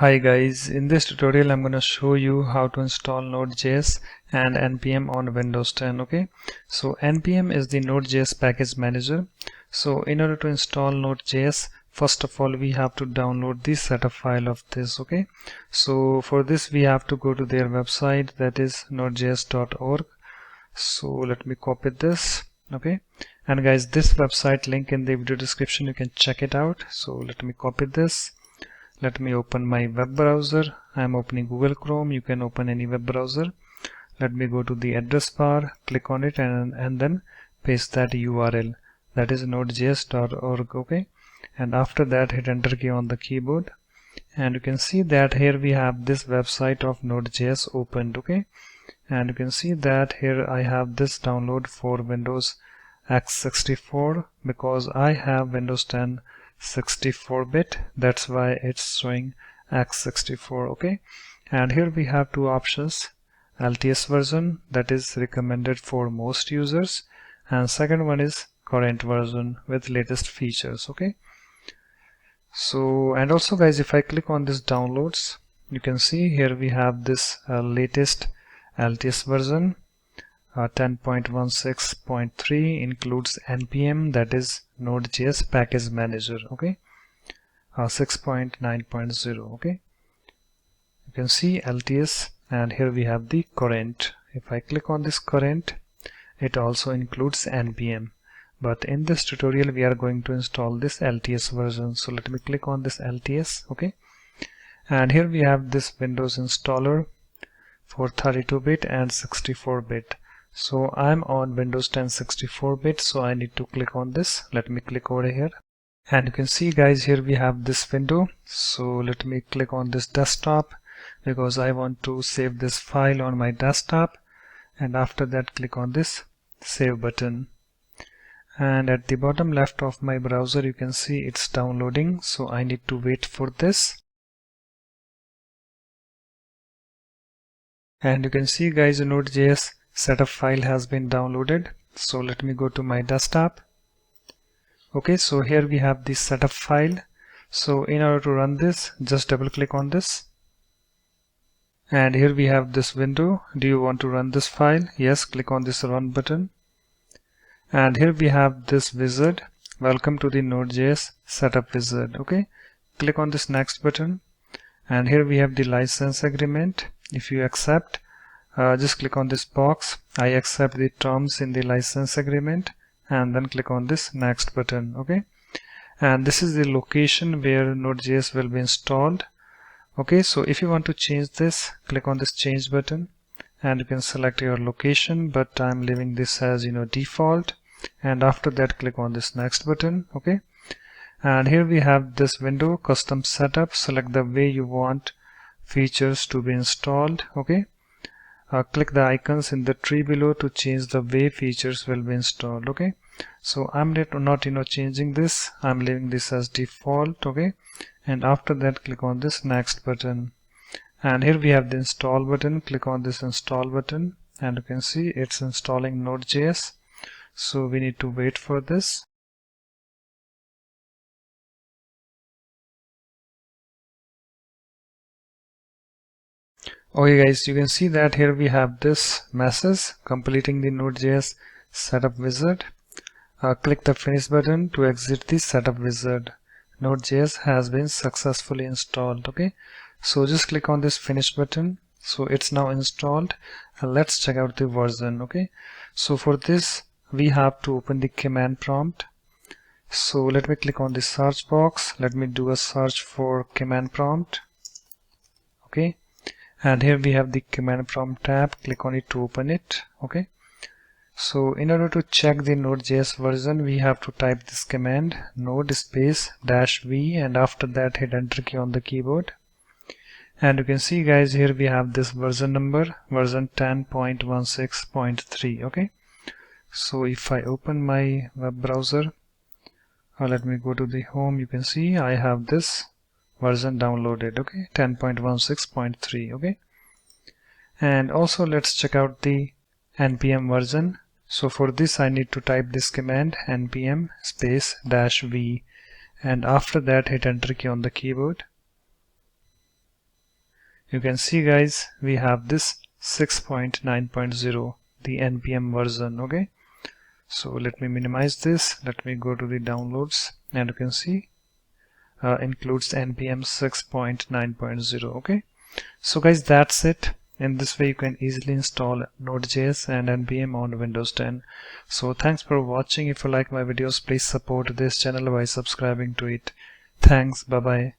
Hi guys, in this tutorial I'm going to show you how to install NodeJS and NPM on Windows 10. Okay, so NPM is the NodeJS package manager. So in order to install NodeJS, first of all we have to download the setup file of this. Okay, so for this we have to go to their website, that is nodejs.org. So let me copy this. Okay, and guys, this website link in the video description, you can check it out. So let me copy this. Let me open my web browser. I am opening Google Chrome. You can open any web browser. Let me go to the address bar, click on it, and then paste that URL, that is nodejs.org. okay, and after that hit enter key on the keyboard, and you can see that here we have this website of Node.js opened. Okay, and you can see that here I have this download for Windows x64 because I have Windows 10 64-bit, that's why it's showing x64. Okay, and here we have two options: LTS version, that is recommended for most users, and second one is current version with latest features. Okay, so and also guys, if I click on this downloads, you can see here we have this latest LTS version. 10.16.3 includes NPM, that is Node.js package manager. Okay, 6.9.0. okay, you can see LTS, and here we have the current. If I click on this current, it also includes NPM, but in this tutorial we are going to install this LTS version. So let me click on this LTS. Okay, and here we have this Windows installer for 32-bit and 64-bit. So I'm on Windows 10 64-bit, so I need to click on this. Let me click over here, and you can see guys, here we have this window. So let me click on this desktop because I want to save this file on my desktop, and after that click on this save button, and at the bottom left of my browser you can see it's downloading, so I need to wait for this. And you can see guys, the Node.js setup file has been downloaded. So let me go to my desktop. Okay, so here we have the setup file. So in order to run this, just double click on this, and here we have this window. Do you want to run this file? Yes, click on this run button, and here we have this wizard. Welcome to the Node.js setup wizard. Okay, click on this next button, and here we have the license agreement. If you accept, just click on this box, I accept the terms in the license agreement, and then click on this next button. Okay, and this is the location where Node.js will be installed. Okay, so if you want to change this, click on this change button, and you can select your location, but I'm leaving this as default, and after that click on this next button. Okay, and here we have this window, custom setup. Select the way you want features to be installed. Okay, click the icons in the tree below to change the way features will be installed. Okay, so I'm not changing this, I'm leaving this as default. Okay, and after that click on this next button, and here we have the install button. Click on this install button, and you can see it's installing Node.js, so we need to wait for this. Okay guys, you can see that here we have this message completing the Node.js setup wizard. Click the finish button to exit the setup wizard. Node.js has been successfully installed. Okay, so just click on this finish button. So it's now installed. Let's check out the version. Okay, so for this we have to open the command prompt. So let me click on the search box. Let me do a search for command prompt. Okay, and here we have the command prompt tab. Click on it to open it. Okay, so in order to check the Node.js version, we have to type this command node space -v, and after that hit enter key on the keyboard, and you can see guys, here we have this version number, version 10.16.3. okay, so if I open my web browser, let me go to the home, you can see I have this version downloaded. Okay, 10.16.3. okay, and also let's check out the NPM version. So for this I need to type this command npm space -v, and after that hit enter key on the keyboard, you can see guys, we have this 6.9.0, the NPM version. Okay, so let me minimize this. Let me go to the downloads, and you can see includes NPM 6.9.0. okay, so guys, that's it. In this way you can easily install Node.js and NPM on Windows 10. So thanks for watching. If you like my videos, please support this channel by subscribing to it. Thanks, bye bye.